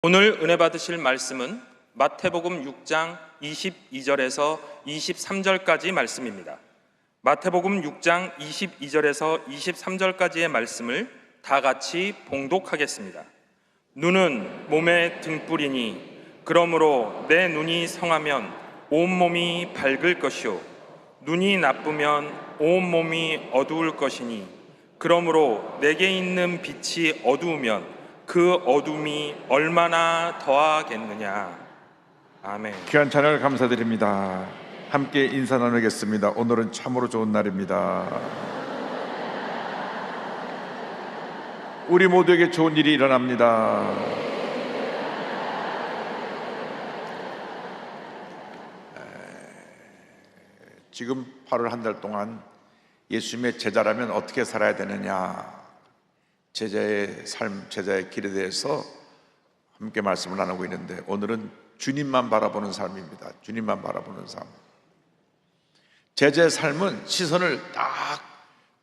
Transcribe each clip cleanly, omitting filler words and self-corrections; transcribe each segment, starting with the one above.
오늘 은혜 받으실 말씀은 마태복음 6장 22절에서 23절까지 말씀입니다. 마태복음 6장 22절에서 23절까지의 말씀을 다 같이 봉독하겠습니다. 눈은 몸의 등불이니 그러므로 내 눈이 성하면 온몸이 밝을 것이요 눈이 나쁘면 온몸이 어두울 것이니 그러므로 내게 있는 빛이 어두우면 그 어둠이 얼마나 더하겠느냐. 아멘. 귀한 찬양을 감사드립니다. 함께 인사 나누겠습니다. 오늘은 참으로 좋은 날입니다. 우리 모두에게 좋은 일이 일어납니다. 지금 8월 한 달 동안 예수님의 제자라면 어떻게 살아야 되느냐, 제자의 삶, 제자의 길에 대해서 함께 말씀을 나누고 있는데, 오늘은 주님만 바라보는 삶입니다. 주님만 바라보는 삶. 제자의 삶은 시선을 딱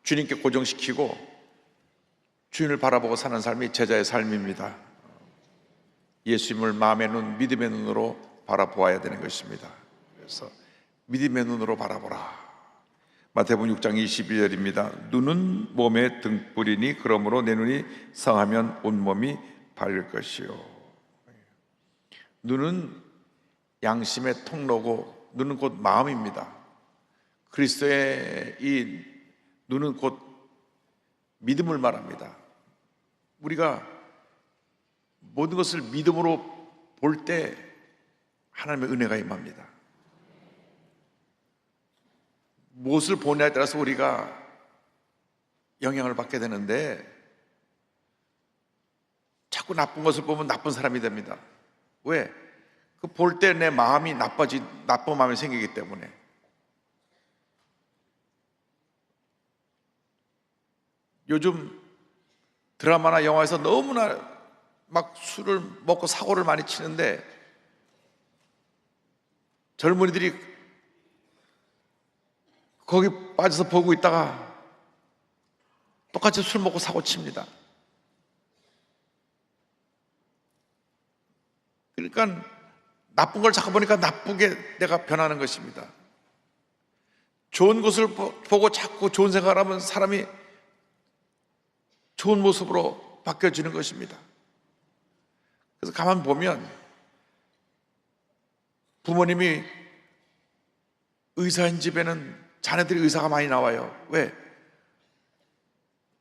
주님께 고정시키고 주님을 바라보고 사는 삶이 제자의 삶입니다. 예수님을 마음의 눈, 믿음의 눈으로 바라보아야 되는 것입니다. 그래서 믿음의 눈으로 바라보라. 마태복음 6장 22절입니다. 눈은 몸의 등불이니 그러므로 내 눈이 성하면 온몸이 밝을 것이요. 눈은 양심의 통로고 눈은 곧 마음입니다. 그리스도의 이 눈은 곧 믿음을 말합니다. 우리가 모든 것을 믿음으로 볼 때 하나님의 은혜가 임합니다. 무엇을 보냐에 따라서 우리가 영향을 받게 되는데, 자꾸 나쁜 것을 보면 나쁜 사람이 됩니다. 왜? 그 볼 때 내 마음이 나쁜 마음이 생기기 때문에. 요즘 드라마나 영화에서 너무나 막 술을 먹고 사고를 많이 치는데, 젊은이들이 거기 빠져서 보고 있다가 똑같이 술 먹고 사고 칩니다. 그러니까 나쁜 걸 자꾸 보니까 나쁘게 내가 변하는 것입니다. 좋은 것을 보고 자꾸 좋은 생각을 하면 사람이 좋은 모습으로 바뀌어지는 것입니다. 그래서 가만 보면 부모님이 의사인 집에는 자녀들이 의사가 많이 나와요. 왜?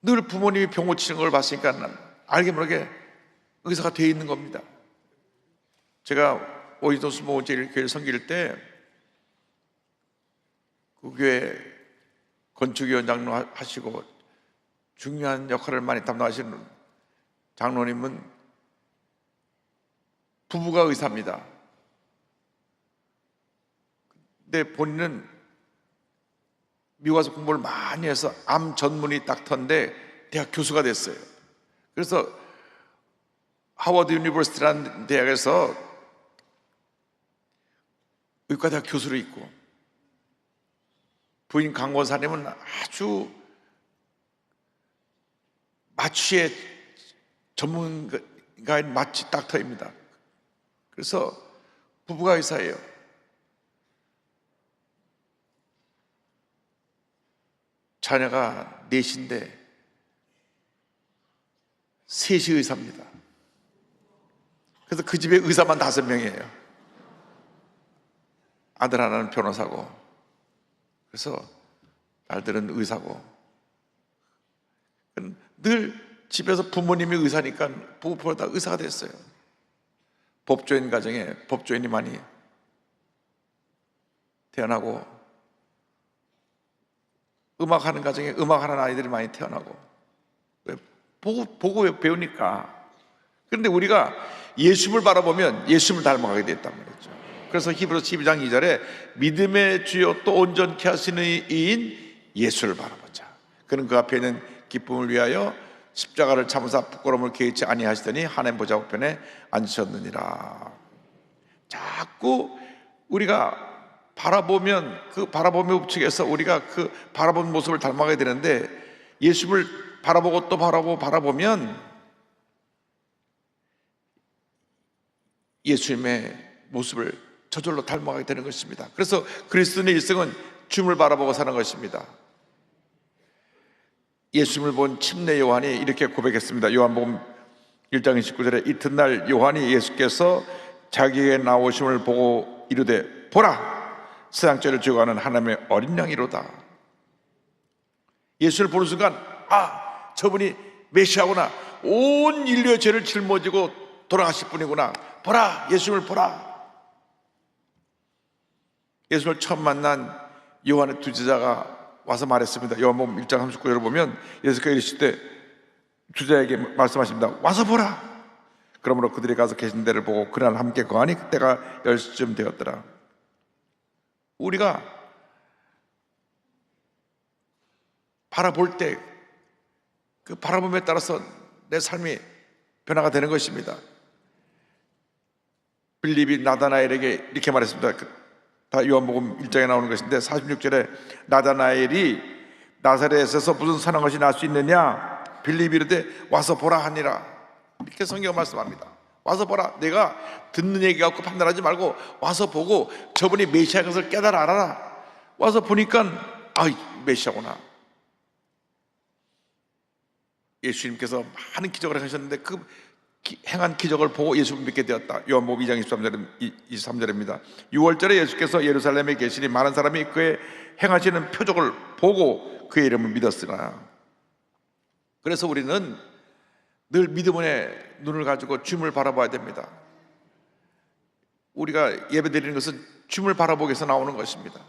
늘 부모님이 병 고치는 걸 봤으니까 알게 모르게 의사가 되어 있는 겁니다. 제가 오이도 수모원제 교회를 섬길 때 그 교회 건축위원장로 하시고 중요한 역할을 많이 담당하시는 장로님은 부부가 의사입니다. 근데 본인은 미국 가서 공부를 많이 해서 암 전문의 닥터인데 대학 교수가 됐어요. 그래서 하워드 유니버시티라는 대학에서 의과대학 교수로 있고, 부인 강권사님은 아주 마취의 전문가인 마취 닥터입니다. 그래서 부부가 의사예요. 자녀가 넷인데 셋이 의사입니다. 그래서 그 집에 의사만 5명이에요. 아들 하나는 변호사고, 그래서 딸들은 의사고. 늘 집에서 부모님이 의사니까 부부가 다 의사가 됐어요. 법조인 가정에 법조인이 많이 태어나고, 음악하는 가정에 음악하는 아이들이 많이 태어나고. 왜? 보고 배우니까. 그런데 우리가 예수님을 바라보면 예수님을 닮아가게 됐단 말이죠. 그래서 히브리서 12장 2절에 믿음의 주요 또 온전케 하시는 이인 예수를 바라보자. 그는 그 앞에 있는 기쁨을 위하여 십자가를 참으사 부끄러움을 개의치 아니하시더니 하나님 보좌 우편에 앉으셨느니라. 자꾸 우리가 바라보면 그 바라봄의 법칙에서 우리가 그 바라본 모습을 닮아가야 되는데, 예수를 바라보고 또 바라보면 예수님의 모습을 저절로 닮아가게 되는 것입니다. 그래서 그리스도인의 일생은 주님을 바라보고 사는 것입니다. 예수님을 본 침례 요한이 이렇게 고백했습니다. 요한복음 1장 29절에 이튿날 요한이 예수께서 자기에게 나오심을 보고 이르되 보라, 세상 죄를 지어가는 하나님의 어린 양이로다. 예수를 보는 순간 아, 저분이 메시아구나, 온 인류의 죄를 짊어지고 돌아가실 분이구나, 보라, 예수님을 보라. 예수를 처음 만난 요한의 두 제자가 와서 말했습니다. 요한복음 1장 39절을 보면 예수께서 이르실 때 주자에게 말씀하십니다. 와서 보라. 그러므로 그들이 가서 계신 데를 보고 그날 함께 거하니 그때가 10시쯤 되었더라. 우리가 바라볼 때 그 바라봄에 따라서 내 삶이 변화가 되는 것입니다. 빌립이 나다나엘에게 이렇게 말했습니다. 다 요한복음 1장에 나오는 것인데 46절에 나다나엘이 나사렛에서 무슨 선한 것이 날 수 있느냐 빌립이 이르되 와서 보라 하니라. 이렇게 성경 말씀합니다. 와서 보라. 내가 듣는 얘기 갖고 판단하지 말고 와서 보고 저분이 메시아인 것을 깨달아 알아라. 와서 보니까 아, 메시아구나. 예수님께서 많은 기적을 하셨는데 그 행한 기적을 보고 예수를 믿게 되었다. 요한복음 2장 23절입니다. 6월절에 예수께서 예루살렘에 계시니 많은 사람이 그의 행하시는 표적을 보고 그의 이름을 믿었으나. 그래서 우리는 늘 믿음의 눈을 가지고 주님을 바라봐야 됩니다. 우리가 예배 드리는 것은 주님을 바라보기 위해서 나오는 것입니다.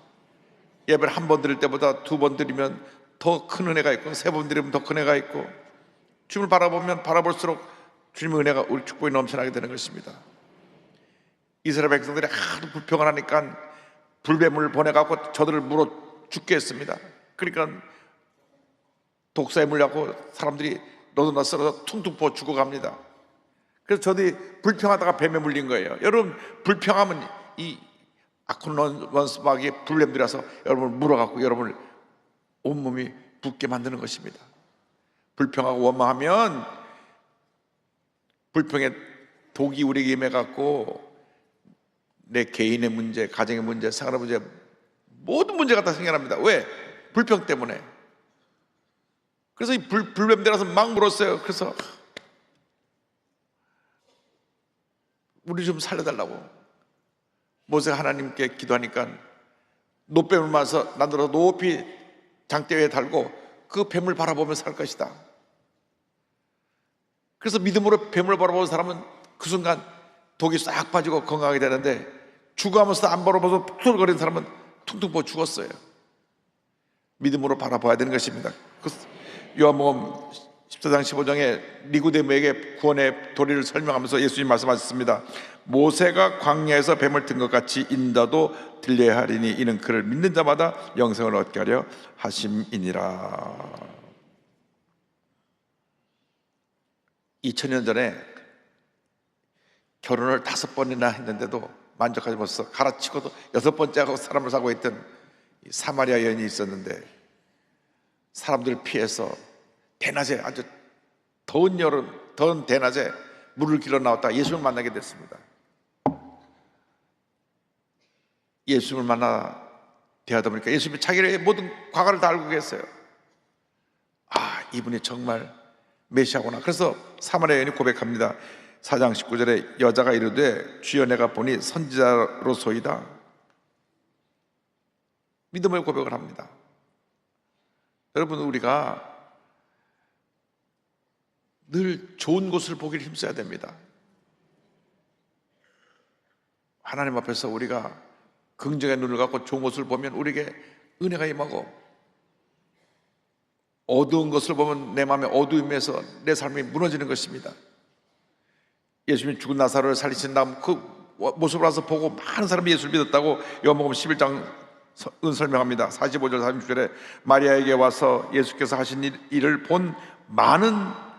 예배를 한 번 드릴 때보다 두 번 드리면 더 큰 은혜가 있고 세 번 드리면 더 큰 은혜가 있고 주님을 바라보면 바라볼수록 주님의 은혜가 우리 축복이 넘쳐나게 되는 것입니다. 이스라엘 백성들이 하도 불평을 하니까 불뱀을 보내갖고 저들을 물어 죽게 했습니다. 그러니까 독사에 물려고 사람들이 너도나 쓰러져 퉁퉁 부어 죽어갑니다. 그래서 저들이 불평하다가 뱀에 물린 거예요. 여러분, 불평하면 이 아콘론스막이 불뱀들이라서 여러분을 물어갖고 여러분을 온몸이 붓게 만드는 것입니다. 불평하고 원망하면 불평의 독이 우리에게 임해갖고 내 개인의 문제, 가정의 문제, 생활의 문제, 모든 문제가 다 생겨납니다. 왜? 불평 때문에. 그래서 이 불뱀들어서 막 물었어요. 그래서 우리 좀 살려달라고 모세가 하나님께 기도하니까 노뱀을 맞아서 나더러 높이 장대 위에 달고 그 뱀을 바라보며 살 것이다. 그래서 믿음으로 뱀을 바라보는 사람은 그 순간 독이 싹 빠지고 건강하게 되는데 죽어가면서 안 바라보면서 푹설거리는 사람은 퉁퉁 부어 죽었어요. 믿음으로 바라봐야 되는 것입니다. 요한복음 14장 15장에 니고데모에게 구원의 도리를 설명하면서 예수님 말씀하셨습니다. 모세가 광야에서 뱀을 든 것 같이 인자도 들려야 하리니 이는 그를 믿는 자마다 영생을 얻게 하려 하심이니라. 2000년 전에 결혼을 5번이나 했는데도 만족하지 못해서 갈아치고도 6번째 하고 사람을 사고 있던 사마리아 여인이 있었는데 사람들을 피해서 대낮에 아주 더운 여름, 더운 대낮에 물을 길어 나왔다가 예수님을 만나게 됐습니다. 예수님을 만나 대하다 보니까 예수님이 자기의 모든 과거를 다 알고 계세요. 아, 이분이 정말 메시아구나. 그래서 사마리아 여인이 고백합니다. 4장 19절에 여자가 이르되 주여 내가 보니 선지자로소이다. 믿음의 고백을 합니다. 여러분, 우리가 늘 좋은 곳을 보기를 힘써야 됩니다. 하나님 앞에서 우리가 긍정의 눈을 갖고 좋은 곳을 보면 우리에게 은혜가 임하고, 어두운 것을 보면 내 마음의 어두움에서 내 삶이 무너지는 것입니다. 예수님이 죽은 나사로를 살리신 다음 그 모습을 와서 보고 많은 사람이 예수를 믿었다고 요한복음 11장 설명합니다. 45절 46절에 마리아에게 와서 예수께서 하신 일을 본 많은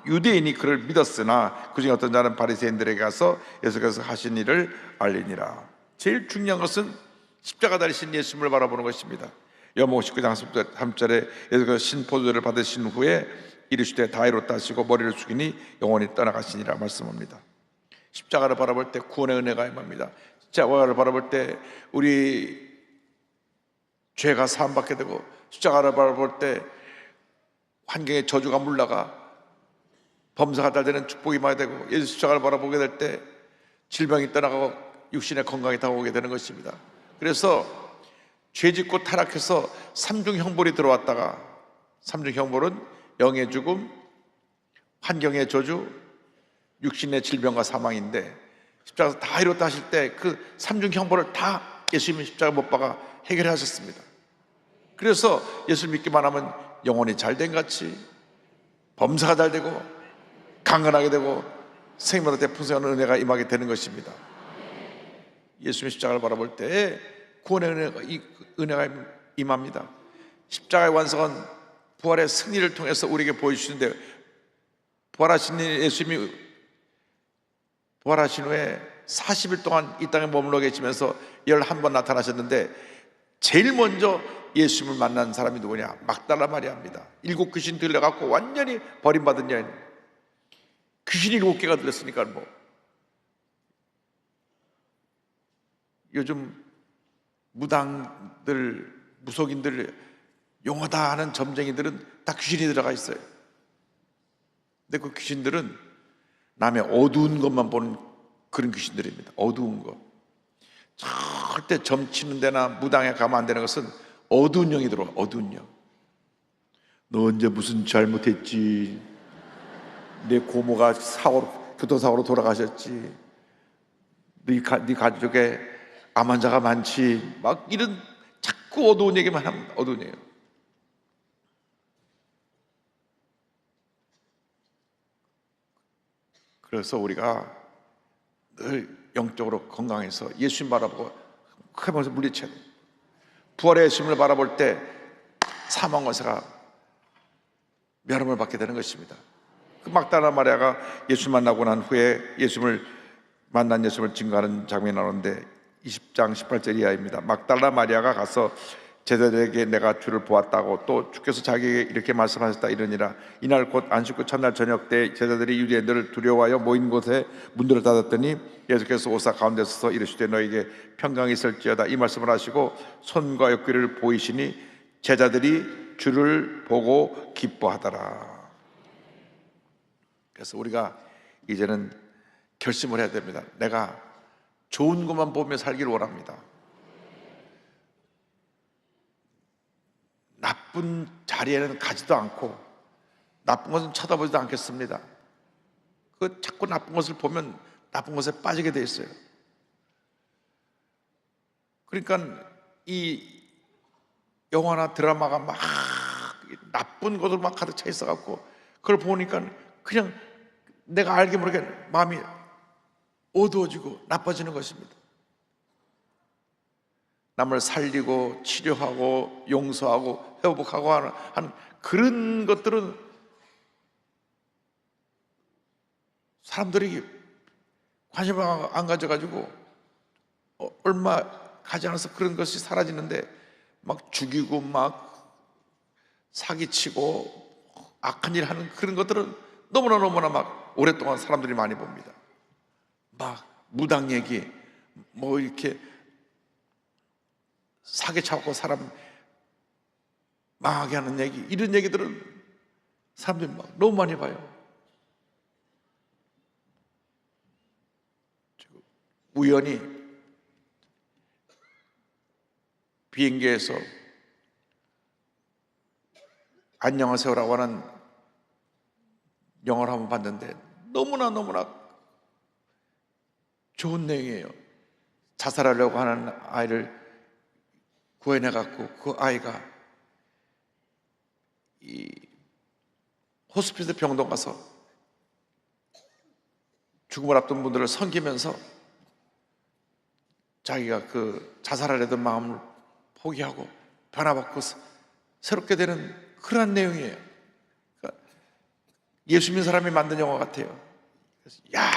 유대인이 그를 믿었으나 그중에 어떤 자는 바리새인들에게 가서 예수께서 하신 일을 알리니라. 제일 중요한 것은 십자가 달리신 예수님을 바라보는 것입니다. 요한복음 19장 3절에 예수께서 신포도주를 받으신 후에 이르시되 다 이뤘다 하시고 머리를 숙이니 영원히 떠나가시니라 말씀합니다. 십자가를 바라볼 때 구원의 은혜가 임합니다. 십자가를 바라볼 때 우리 죄가 사함받게 되고, 십자가를 바라볼 때 환경의 저주가 물러가 범사가 달되는 축복이 임하게 되고, 예수 십자가를 바라보게 될 때 질병이 떠나가고 육신의 건강이 다가오게 되는 것입니다. 그래서 죄짓고 타락해서 삼중 형벌이 들어왔다가, 삼중 형벌은 영의 죽음, 환경의 저주, 육신의 질병과 사망인데, 십자가에서 다 이뤘다 하실 때 그 삼중 형벌을 다 예수님이 십자가 못 박아 해결하셨습니다. 그래서 예수를 믿기만 하면 영혼이 잘된 같이 범사가 잘 되고 강건하게 되고 생명의 풍성한 은혜가 임하게 되는 것입니다. 예수님의 십자가를 바라볼 때 구원의 은혜가 임합니다. 십자가의 완성은 부활의 승리를 통해서 우리에게 보여주시는데, 부활하신 예수님이 부활하신 후에 40일 동안 이 땅에 머물러 계시면서 11번 나타나셨는데, 제일 먼저 예수님을 만난 사람이 누구냐? 막달라 마리아입니다. 7 귀신 들려갖고 완전히 버림받은 여인. 귀신이 7개가 들렸으니까 뭐 요즘 무당들, 무속인들, 용하다 하는 점쟁이들은 다 귀신이 들어가 있어요. 근데 그 귀신들은 남의 어두운 것만 보는 그런 귀신들입니다. 어두운 것. 절대 점치는 데나 무당에 가면 안 되는 것은 어두운 영이 들어와. 어두운 영. 너 언제 무슨 잘못했지? 내 고모가 교통사고로 돌아가셨지? 네 가족에 암 환자가 많지? 막 이런 자꾸 어두운 얘기만 합니다. 어두운 얘기. 그래서 우리가 늘 영적으로 건강해서 예수님 바라보고 크게 보면서 물리쳐야 돼요. 부활의 예수님을 바라볼 때 사망 권세가 멸함을 받게 되는 것입니다. 그 막달라 마리아가 예수 만나고 난 후에 만난 예수님을 증거하는 장면이 나오는데 20장 18절 이하입니다. 막달라 마리아가 가서 제자들에게 내가 주를 보았다고, 또 주께서 자기에게 이렇게 말씀하셨다 이러니라. 이날 곧 안식구 첫날 저녁 때 제자들이 유대인들을 두려워하여 모인 곳에 문들을 닫았더니 예수께서 오사 가운데 서서 이르시되 너에게 평강이 있을지어다 이 말씀을 하시고 손과 옆구리를 보이시니 제자들이 주를 보고 기뻐하더라. 그래서 우리가 이제는 결심을 해야 됩니다. 내가 좋은 것만 보며 살기를 원합니다. 나쁜 자리에는 가지도 않고 나쁜 것은 쳐다보지도 않겠습니다. 그 자꾸 나쁜 것을 보면 나쁜 것에 빠지게 돼 있어요. 그러니까 이 영화나 드라마가 막 나쁜 것으로 막 가득 차 있어갖고 그걸 보니까 그냥 내가 알게 모르게 마음이 어두워지고 나빠지는 것입니다. 남을 살리고 치료하고 용서하고 회복하고 하는 그런 것들은 사람들이 관심을 안 가져가지고 얼마 가지 않아서 그런 것이 사라지는데 막 죽이고 막 사기치고 악한 일 하는 그런 것들은 너무나 막 오랫동안 사람들이 많이 봅니다. 막 무당 얘기 뭐 이렇게 사기쳐갖고 사람 망하게 하는 얘기, 이런 얘기들은 사람들이 막 너무 많이 봐요. 우연히 비행기에서 안녕하세요라고 하는 영화를 한번 봤는데 너무나 좋은 내용이에요. 자살하려고 하는 아이를 구해내갖고 그 아이가 이 호스피스 병동 가서 죽음을 앞둔 분들을 섬기면서 자기가 그 자살하려던 마음을 포기하고 변화받고 새롭게 되는 그런 내용이에요. 그러니까 예수 믿는 사람이 만든 영화 같아요. 그래서 야,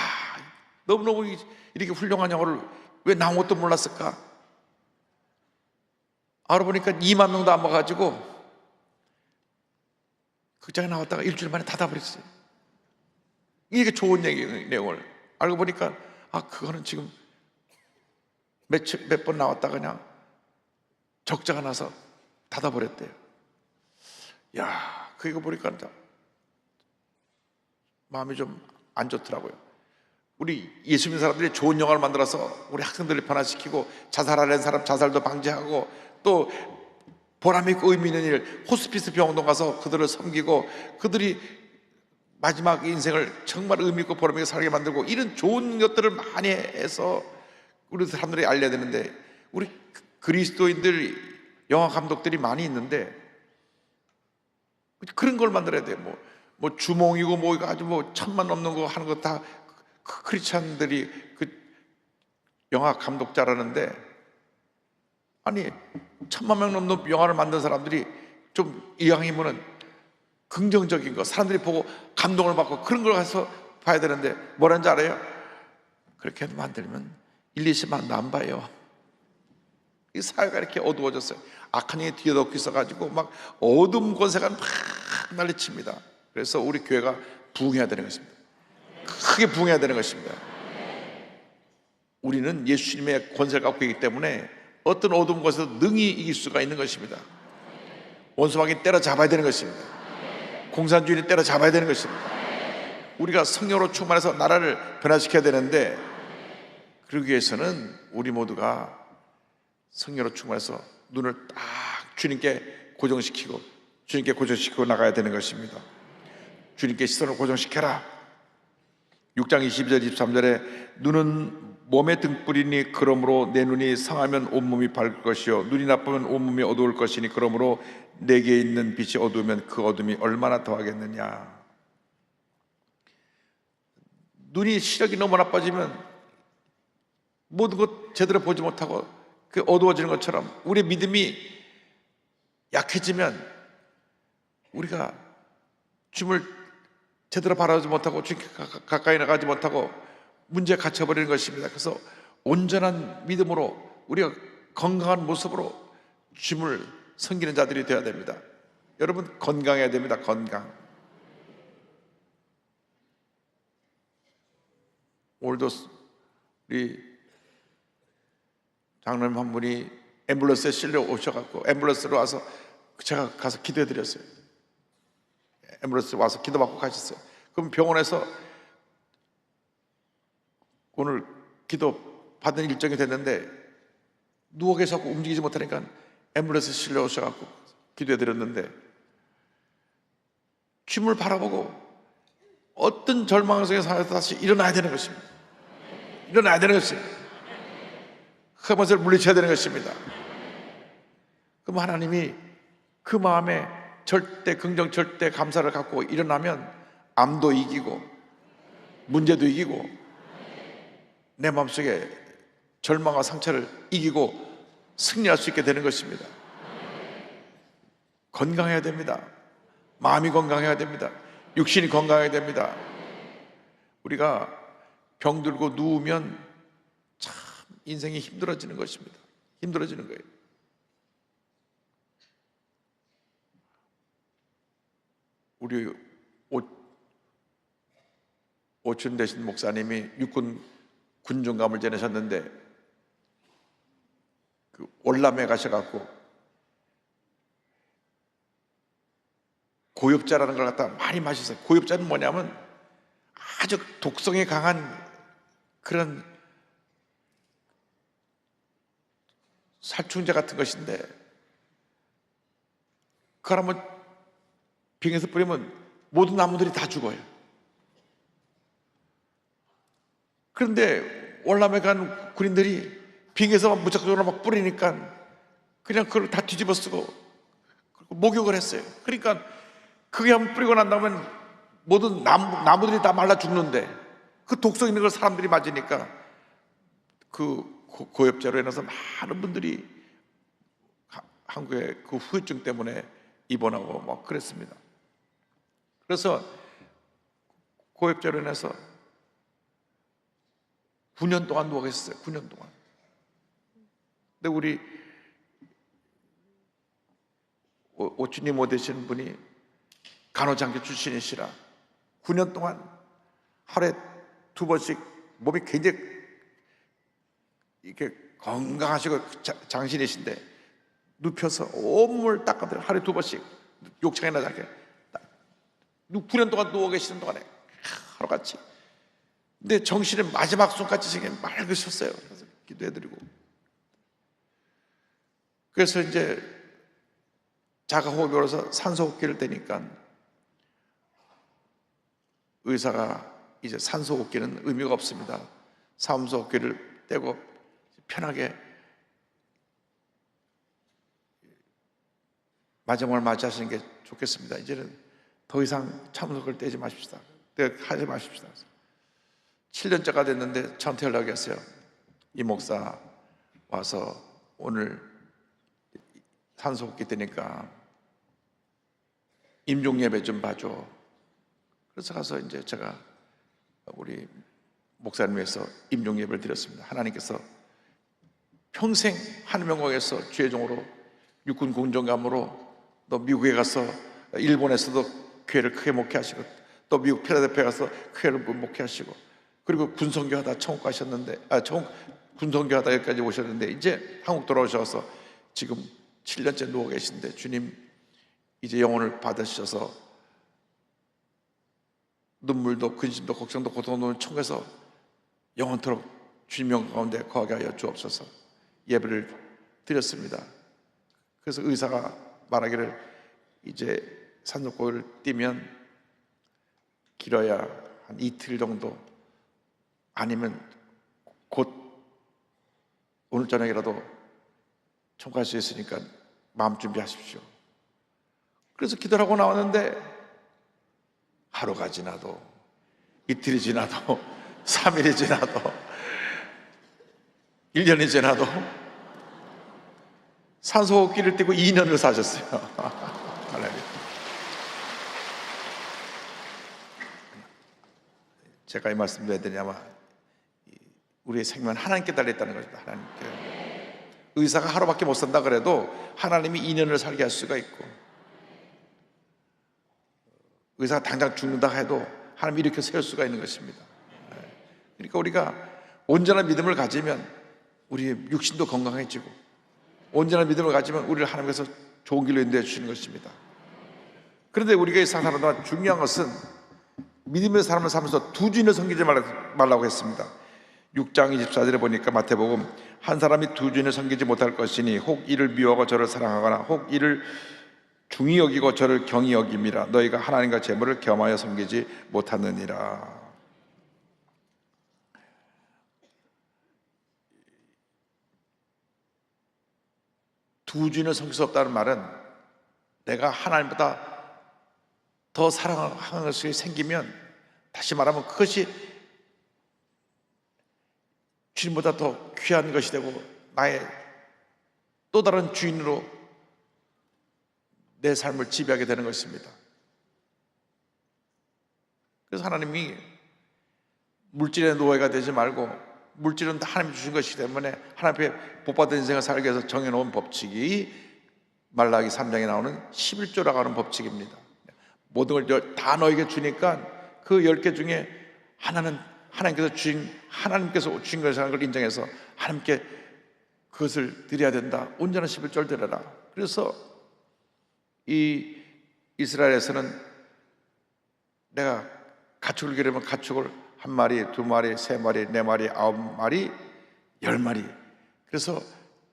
너무너무 이렇게 훌륭한 영화를 왜 나 아무것도 몰랐을까? 알아보니까 2만 명도 안 봐가지고 극장에 나왔다가 일주일 만에 닫아버렸어요. 이게 좋은 얘기 내용을 알고 보니까 그거는 지금 몇 번 나왔다 그냥 적자가 나서 닫아버렸대요. 야, 그거 보니까 마음이 좀 안 좋더라고요. 우리 예수 믿는 사람들이 좋은 영화를 만들어서 우리 학생들을 변화시키고 자살하려는 사람 자살도 방지하고 또 보람있고 의미 있는 일, 호스피스 병원도 가서 그들을 섬기고 그들이 마지막 인생을 정말 의미 있고 보람 있게 살게 만들고 이런 좋은 것들을 많이 해서 우리 사람들이 알려야 되는데, 우리 그리스도인들 영화 감독들이 많이 있는데 그런 걸 만들어야 돼요. 뭐 주몽이고 뭐 아주 뭐 1000만 넘는 거 하는 거 다 크리스찬들이 그 영화 감독자라는데, 아니 1000만 명 넘는 영화를 만든 사람들이 좀 이왕이면은 긍정적인 거, 사람들이 보고 감동을 받고 그런 걸 가서 봐야 되는데 뭐라는지 알아요? 그렇게 만들면 1, 20만 안 봐요. 이 사회가 이렇게 어두워졌어요. 악한 영이 뒤어덮고 있어가지고 막 어둠 권세가 막 난리칩니다. 그래서 우리 교회가 부흥해야 되는 것입니다. 크게 부흥해야 되는 것입니다. 우리는 예수님의 권세를 갖고 있기 때문에 어떤 어둠 권세도 능히 이길 수가 있는 것입니다. 원수마귀 때려잡아야 되는 것입니다. 공산주의를 때려잡아야 되는 것입니다. 우리가 성령으로 충만해서 나라를 변화시켜야 되는데, 그러기 위해서는 우리 모두가 성령으로 충만해서 눈을 딱 주님께 고정시키고 나가야 되는 것입니다. 주님께 시선을 고정시켜라. 6장 22절 23절에 눈은 몸의 등불이니 그러므로 내 눈이 상하면 온몸이 밝을 것이요 눈이 나쁘면 온몸이 어두울 것이니 그러므로 내게 있는 빛이 어두우면 그 어둠이 얼마나 더하겠느냐. 눈이 시력이 너무 나빠지면 모든 것 제대로 보지 못하고 그 어두워지는 것처럼 우리의 믿음이 약해지면 우리가 주님을 제대로 바라보지 못하고 주님께 가까이 나가지 못하고 문제에 갇혀버리는 것입니다. 그래서 온전한 믿음으로 우리가 건강한 모습으로 주님을 섬기는 자들이 되어야 됩니다. 여러분 건강해야 됩니다. 건강. 오늘도 우리 장로님 한 분이 앰뷸런스에 실려 오셔갖고 앰뷸런스로 와서 제가 가서 기도해 드렸어요. 앰뷸런스 와서 기도받고 가셨어요. 그럼 병원에서 오늘 기도 받은 일정이 됐는데 누워 계셔서 움직이지 못하니까 앰뷸런스에 실려 오셔갖고 기도해 드렸는데, 주님을 바라보고 어떤 절망 속에 살아서 다시 일어나야 되는 것입니다. 일어나야 되는 것입니다. 흑암을 물리쳐야 되는 것입니다. 그럼 하나님이 그 마음에 절대 긍정, 절대 감사를 갖고 일어나면 암도 이기고 문제도 이기고 내 마음속에 절망과 상처를 이기고 승리할 수 있게 되는 것입니다. 건강해야 됩니다. 마음이 건강해야 됩니다. 육신이 건강해야 됩니다. 우리가 병들고 누우면 참 인생이 힘들어지는 것입니다. 힘들어지는 거예요. 우리 오춘 되신 목사님이 육군 군중감을 지내셨는데 그 월남에 가셔갖고 고엽자라는 걸 갖다 많이 마셨어요. 고엽자는 뭐냐면 아주 독성이 강한 그런 살충제 같은 것인데, 그걸 한번 병에서 뿌리면 모든 나무들이 다 죽어요. 그런데 월남에 간 군인들이 빙에서 무작정으로 막 뿌리니까 그냥 그걸 다 뒤집어 쓰고 목욕을 했어요. 그러니까 그게 한번 뿌리고 난 다음에 모든 나무들이 다 말라 죽는데, 그 독성 있는 걸 사람들이 맞으니까 그 고엽제로 인해서 많은 분들이 한국에 그 후유증 때문에 입원하고 막 그랬습니다. 그래서 고엽제로 인해서 9년 동안 누워 계셨어요. 9년 동안. 근데 우리 오주님 모 되시는 분이 간호장교 출신이시라 9년 동안 하루에 2번씩 몸이 굉장히 이렇게 건강하시고 장신이신데 눕혀서 온몸을 닦아드려 하루에 2번씩 욕창이나 자게 9년 동안 누워 계시는 동안에 하루같이. 근데 정신의 마지막 순간까지 맑으셨어요. 그래서 기도해드리고. 그래서 이제 자가호흡이 올라서 산소호흡기를 떼니까 의사가 이제 산소호흡기는 의미가 없습니다. 산소호흡기를 떼고 편하게 마지막을 맞이하시는 게 좋겠습니다. 이제는 더 이상 산소호흡기를 떼지 마십시다. 하지 마십시다. 7년째가 됐는데 저한테 연락이 왔어요. 이 목사 와서 오늘 산소호흡기 떼니까 임종예배 좀 봐줘. 그래서 가서 이제 제가 우리 목사님 위해서 임종예배를 드렸습니다. 하나님께서 평생 하늘 영광에서 주의 종으로 육군 공정감으로 또 미국에 가서 일본에서도 교회를 크게 목회하시고 또 미국 필라델피아에 가서 교회를 목회하시고 그리고 군선교하다 천국 가셨는데 군선교하다 여기까지 오셨는데 이제 한국 돌아오셔서 지금 7년째 누워 계신데 주님 이제 영혼을 받으셔서 눈물도 근심도 걱정도 고통도 천국에서 영원토록 주님 영광 가운데 거하게 하여 주옵소서. 예배를 드렸습니다. 그래서 의사가 말하기를 이제 산소호흡기를 띄면 길어야 한 이틀 정도 아니면 곧 오늘 저녁이라도 천국갈 수 있으니까 마음 준비하십시오. 그래서 기도를 하고 나왔는데 하루가 지나도 이틀이 지나도 3일이 지나도 1년이 지나도 산소호흡기를 띄고 2년을 사셨어요. 제가 이 말씀 왜 드리냐면 우리의 생명은 하나님께 달려있다는 것입니다. 하나님께. 의사가 하루밖에 못 산다 그래도 하나님이 2년을 살게 할 수가 있고 의사가 당장 죽는다 해도 하나님이 이렇게 세울 수가 있는 것입니다. 그러니까 우리가 온전한 믿음을 가지면 우리의 육신도 건강해지고 온전한 믿음을 가지면 우리를 하나님께서 좋은 길로 인도해 주시는 것입니다. 그런데 우리가 이 세상 사는 동안 중요한 것은 믿음의 사람을 살면서 두 주인을 섬기지 말라고 했습니다. 6장 24절에 보니까 마태복음 한 사람이 두 주인을 섬기지 못할 것이니 혹 이를 미워하고 저를 사랑하거나 혹 이를 중히 여기고 저를 경히 여김이라 너희가 하나님과 재물을 겸하여 섬기지 못하느니라. 두 주인을 섬길 수 없다는 말은 내가 하나님보다 더 사랑하는 것이 생기면 다시 말하면 그것이 주님보다 더 귀한 것이 되고 나의 또 다른 주인으로 내 삶을 지배하게 되는 것입니다. 그래서 하나님이 물질의 노예가 되지 말고 물질은 다 하나님이 주신 것이기 때문에 하나님 앞에 복받은 인생을 살기 위해서 정해놓은 법칙이 말라기 3장에 나오는 11조라고 하는 법칙입니다. 모든 걸 다 너에게 주니까 그 10개 중에 하나는 하나님께서 주신 것이라는 걸 인정해서 하나님께 그것을 드려야 된다. 온전한 11조를 드려라. 그래서 이 이스라엘에서는 내가 가축을 기르면 가축을 1마리, 2마리, 3마리, 4마리, 9마리, 10마리. 그래서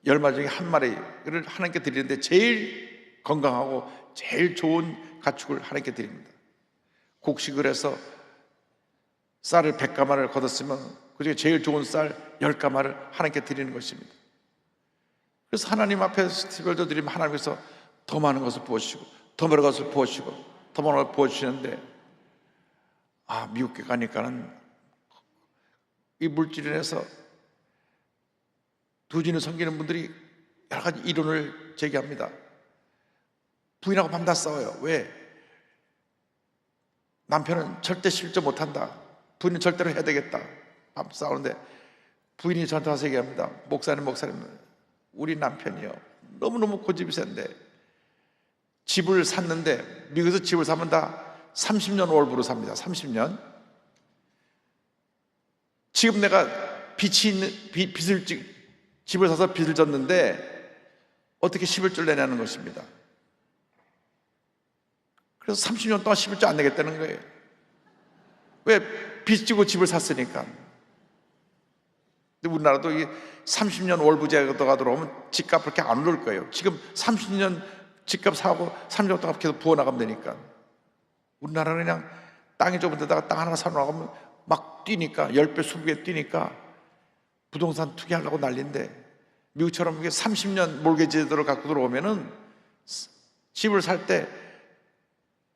10마리 중에 1마리를 하나님께 드리는데 제일 건강하고 제일 좋은 가축을 하나님께 드립니다. 곡식을 해서 쌀을 100가마를 거뒀으면 그중에 제일 좋은 쌀 10가마를 하나님께 드리는 것입니다. 그래서 하나님 앞에 스티벌도 드리면 하나님께서 더 많은 것을 부어주시고 더 많은 것을 부어주시고 더 많은 것을 부어주시는데 미국에 가니까는 이 물질을 해서 두 주인을 섬기는 분들이 여러 가지 이론을 제기합니다. 부인하고 밤낮 싸워요. 왜? 남편은 절대 실조 못한다. 부인은 절대로 해야 되겠다. 밤 싸우는데 부인이 저한테 와서 얘기합니다. 목사님 우리 남편이요 너무너무 고집이 센데 집을 샀는데 미국에서 집을 사면 다 30년 월부로 삽니다. 30년 지금 내가 집을 사서 빚을 졌는데 어떻게 11조를 내냐는 것입니다. 그래서 30년 동안 11조 안 내겠다는 거예요. 왜? 빚 지고 집을 샀으니까. 근데 우리나라도 이 30년 월부제가 들어오면 집값 그렇게 안 오를 거예요. 지금 30년 집값 사고 30년 동안 계속 부어나가면 되니까. 우리나라는 그냥 땅이 좁은 데다가 땅 하나 사놓으면 막 뛰니까 10배, 20배 뛰니까 부동산 투기하려고 난리인데, 미국처럼 이게 30년 몰개지 제도를 갖고 들어오면은 집을 살 때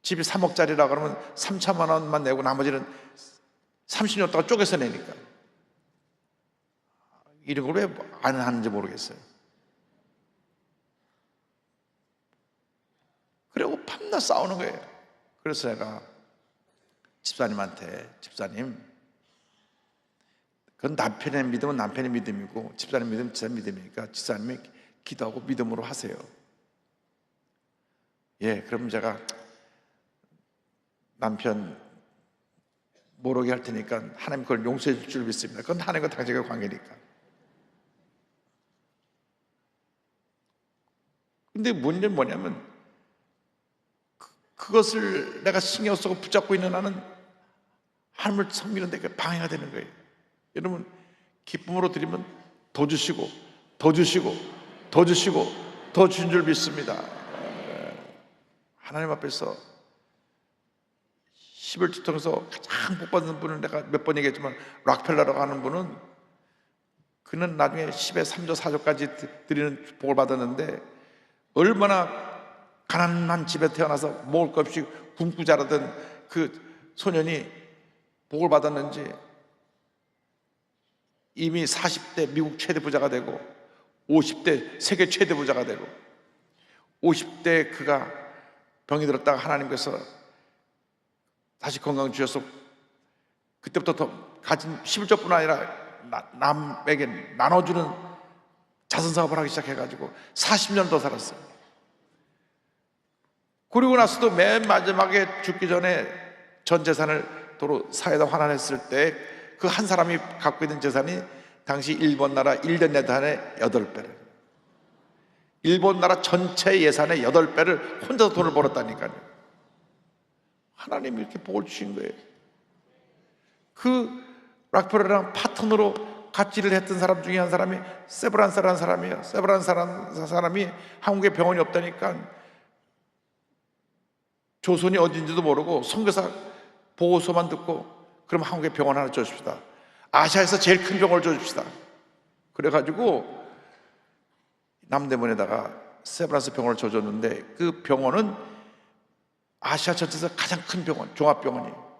집이 3억짜리라 그러면 3천만 원만 내고 나머지는 30년 동안 쪼개서 내니까. 이런 걸 왜 안 하는지 모르겠어요. 그리고 밤낮 싸우는 거예요. 그래서 내가 집사님한테, 집사님, 그건 남편의 믿음은 남편의 믿음이고 집사님 믿음은 집사님 믿음이니까 집사님이 기도하고 믿음으로 하세요. 예, 그럼 제가 남편 모르게 할 테니까 하나님 그걸 용서해 줄 줄 믿습니다. 그건 하나님과 당신의 관계니까. 근데 문제는 뭐냐면 그것을 내가 신경 쓰고 붙잡고 있는 나는 하나님을 섬기는데 그게 방해가 되는 거예요. 여러분, 기쁨으로 드리면 더 주시고 더 주시고 더 주시고 더 주신 줄 믿습니다. 하나님 앞에서 11주 통해서 가장 복 받는 분은 내가 몇 번 얘기했지만 락펠러라고 하는 분은, 그는 나중에 10의 3조 4조까지 드리는 복을 받았는데, 얼마나 가난한 집에 태어나서 먹을 것 없이 굶고 자라던 그 소년이 복을 받았는지 이미 40대 미국 최대 부자가 되고 50대 세계 최대 부자가 되고 50대 그가 병이 들었다가 하나님께서 다시 건강 주셔서 그때부터 더 가진 11조뿐 아니라 남에게 나눠주는 자선사업을 하기 시작해가지고 40년 더 살았어요. 그리고 나서도 맨 마지막에 죽기 전에 전 재산을 도로 사회에다 환원했을 때 그 한 사람이 갖고 있는 재산이 당시 일본 나라 1년 예산의 8배를, 일본 나라 전체 예산의 8배를 혼자서 돈을 벌었다니까요. 하나님이 이렇게 복을 주신 거예요. 그 락펠러랑 파트너로 같이 일을 했던 사람 중에 한 사람이 세브란스라는 사람이에요. 세브란스라는 사람이 한국에 병원이 없다니까 조선이 어딘지도 모르고 선교사 보고서만 듣고, 그럼 한국에 병원 하나 줘줍시다. 아시아에서 제일 큰 병원을 줘줍시다. 그래가지고 남대문에다가 세브란스 병원을 줘줬는데, 그 병원은 아시아 전체에서 가장 큰 병원, 종합병원이에요.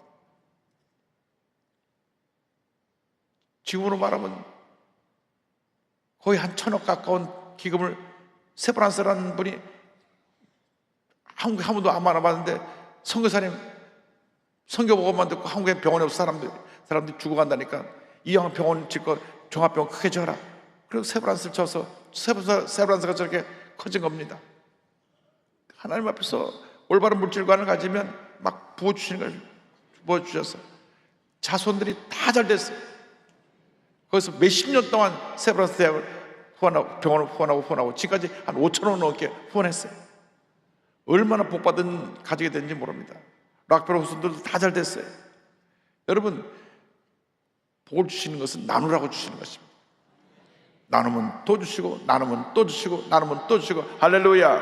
지금으로 말하면 거의 한 1,000억 가까운 기금을 세브란스라는 분이, 한국에 한 번도 안 만나봤는데 선교사님 선교복음만 듣고 한국에 병원이 없어 사람들이 죽어간다니까, 이왕 병원 짓고 종합병원 크게 지어라. 그리고 세브란스를 쳐서 세브란스가 저렇게 커진 겁니다. 하나님 앞에서 올바른 물질관을 가지면 막 부어주시는 걸 부어주셔서 자손들이 다 잘 됐어요. 거기서 몇십 년 동안 세브란스 대학을 후원하고 병원을 후원하고 지금까지 한 5천억 넘게 후원했어요. 얼마나 복받은 가족이 됐는지 모릅니다. 락펠러 후손들도 다 잘 됐어요. 여러분, 복을 주시는 것은 나누라고 주시는 것입니다. 나누면 또 주시고, 나누면 또 주시고, 나누면 또 주시고. 할렐루야.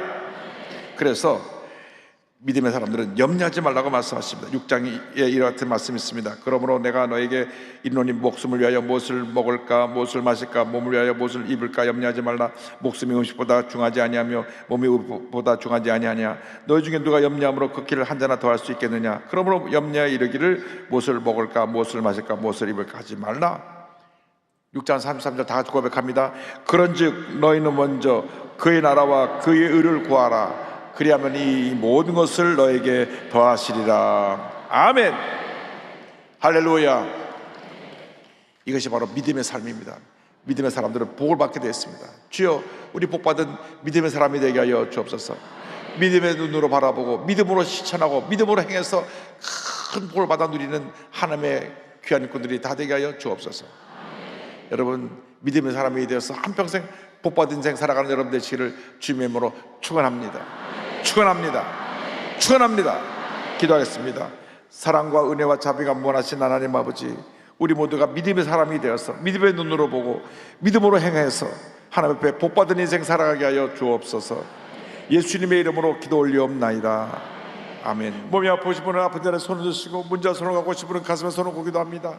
그래서 믿음의 사람들은 염려하지 말라고 말씀하십니다. 6장에 이와 같은 말씀이 있습니다. 그러므로 내가 너에게 이르노니 목숨을 위하여 무엇을 먹을까, 무엇을 마실까, 몸을 위하여 무엇을 입을까 염려하지 말라. 목숨이 음식보다 중하지 아니하며 몸이 의복보다 중하지 아니하냐. 너희 중에 누가 염려함으로 그 길을 한 자나 더할 수 있겠느냐. 그러므로 염려하여 이르기를 무엇을 먹을까, 무엇을 마실까, 무엇을 입을까 하지 말라. 6장 33절 다 같이 고백합니다. 그런즉 너희는 먼저 그의 나라와 그의 의를 구하라. 그리하면 이 모든 것을 너에게 더하시리라. 아멘. 할렐루야. 이것이 바로 믿음의 삶입니다. 믿음의 사람들은 복을 받게 되었습니다. 주여, 우리 복받은 믿음의 사람이 되게 하여 주옵소서. 믿음의 눈으로 바라보고 믿음으로 실천하고 믿음으로 행해서 큰 복을 받아 누리는 하나님의 귀한꾼들이 다 되게 하여 주옵소서. 여러분 믿음의 사람이 되어서 한평생 복받은 인생 살아가는 여러분 되시기를 주님의 이름으로 축원합니다. 축원합니다. 축원합니다. 기도하겠습니다. 사랑과 은혜와 자비가 무한하신 하나님 아버지, 우리 모두가 믿음의 사람이 되어서 믿음의 눈으로 보고 믿음으로 행해서 하나님 앞에 복받은 인생 살아가게 하여 주옵소서. 예수님의 이름으로 기도 올리옵나이다. 아멘. 몸이 아프신 분은 아픈 자는 손을 드시고 문자 손을 갖고 싶은 분은 가슴에 손을 고 기도합니다.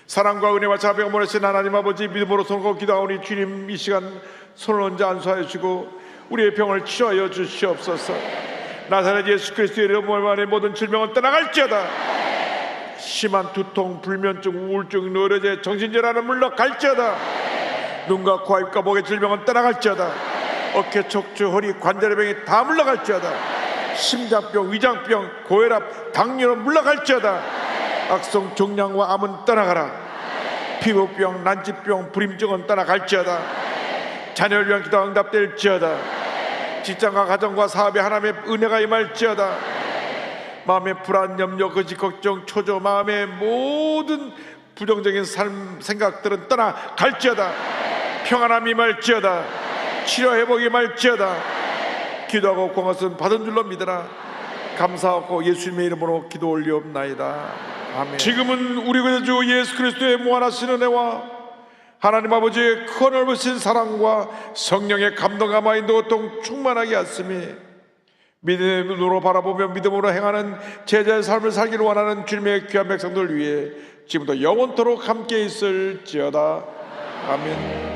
사랑과 은혜와 자비가 무한하신 하나님 아버지, 믿음으로 손을 고 기도하오니 주님 이 시간 손을 얹어 안수하여 주시고 우리의 병을 치료하여 주시옵소서. 나사렛 예수 그리스도의 이름 안에 모든 질병은 떠나갈지어다. 심한 두통, 불면증, 우울증, 노려제, 정신질환은 물러갈지어다. 눈과 코, 입과 목의 질병은 떠나갈지어다. 어깨, 척추, 허리, 관절의 병이 다 물러갈지어다. 심장병, 위장병, 고혈압, 당뇨는 물러갈지어다. 악성 종양과 암은 떠나가라. 피부병, 난치병, 불임증은 떠나갈지어다. 자녀를 위한 기도 응답될지어다. 직장과 가정과 사업에 하나님의 은혜가 임할지어다. 마음의 불안, 염려, 거짓, 걱정, 초조, 마음의 모든 부정적인 삶 생각들은 떠나갈지어다. 평안함이 임할지어다. 치료 회복이 임할지어다. 기도하고 공헌은 받은 줄로 믿으라. 감사하고 예수님의 이름으로 기도 올리옵나이다. 아멘. 지금은 우리 구주 예수 그리스도의 무한하신 은혜와 하나님 아버지의 큰 넓으신 사랑과 성령의 감동과 인도 고통 충만하게 하시며 믿음의 눈으로 바라보며 믿음으로 행하는 제자의 삶을 살기를 원하는 주님의 귀한 백성들 위해 지금도 영원토록 함께 있을지어다. 아멘.